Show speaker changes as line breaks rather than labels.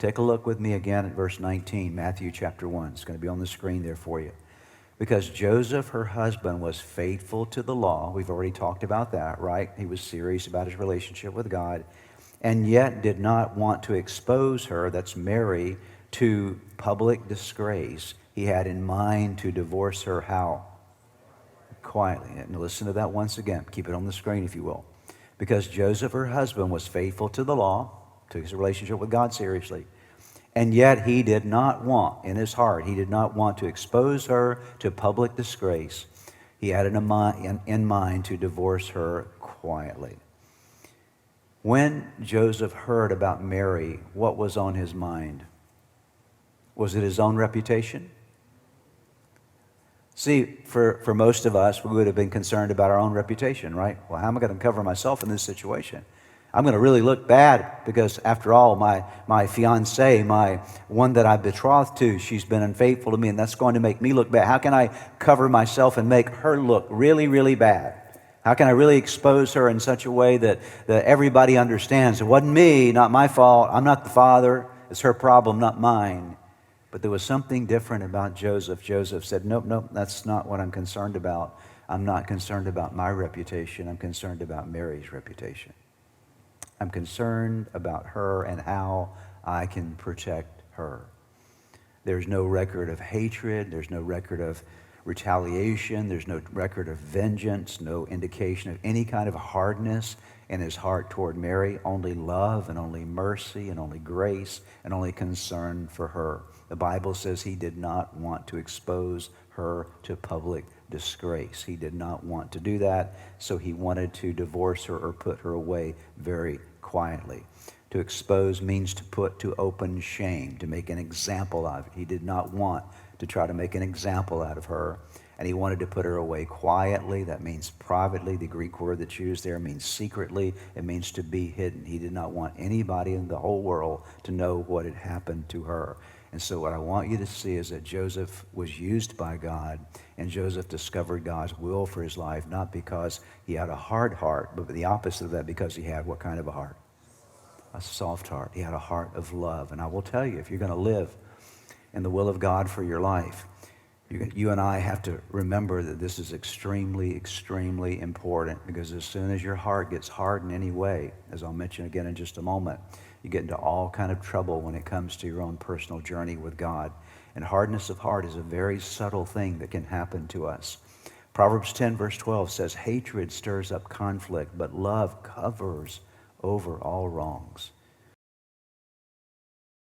Take a look with me again at verse 19, Matthew chapter 1. It's going to be on the screen there for you. Because Joseph, her husband, was faithful to the law. We've already talked about that, right? He was serious about his relationship with God, and yet did not want to expose her, that's Mary, to public disgrace. He had in mind to divorce her how? Quietly. And listen to that once again. Keep it on the screen if you will. Because Joseph, her husband, was faithful to the law, took his relationship with God seriously, and yet he did not want, in his heart, he did not want to expose her to public disgrace. He had in mind to divorce her quietly. When Joseph heard about Mary, what was on his mind? Was it his own reputation? See, for most of us, we would have been concerned about our own reputation, right? Well, how am I going to cover myself in this situation? I'm going to really look bad because, after all, my fiancée, my one that I betrothed to, she's been unfaithful to me, and that's going to make me look bad. How can I cover myself and make her look really, really bad? How can I really expose her in such a way that everybody understands it wasn't me, not my fault, I'm not the father, it's her problem, not mine. But there was something different about Joseph. Joseph said, nope, that's not what I'm concerned about. I'm not concerned about my reputation. I'm concerned about Mary's reputation. I'm concerned about her and how I can protect her. There's no record of hatred. There's no record of retaliation. There's no record of vengeance, no indication of any kind of hardness in his heart toward Mary. Only love and only mercy and only grace and only concern for her. The Bible says he did not want to expose her to public disgrace. He did not want to do that, so he wanted to divorce her or put her away very quietly. To expose means to put to open shame, to make an example of it. He did not want to try to make an example out of her, and he wanted to put her away quietly. That means privately. The Greek word that's used there means secretly. It means to be hidden. He did not want anybody in the whole world to know what had happened to her. And so what I want you to see is that Joseph was used by God, and Joseph discovered God's will for his life, not because he had a hard heart, but the opposite of that, because he had what kind of a heart? A soft heart. He had a heart of love. And I will tell you, if you're going to live in the will of God for your life, you and I have to remember that this is extremely, extremely important, because as soon as your heart gets hard in any way, as I'll mention again in just a moment, you get into all kind of trouble when it comes to your own personal journey with God. And hardness of heart is a very subtle thing that can happen to us. Proverbs 10 verse 12 says, hatred stirs up conflict, but love covers over all wrongs.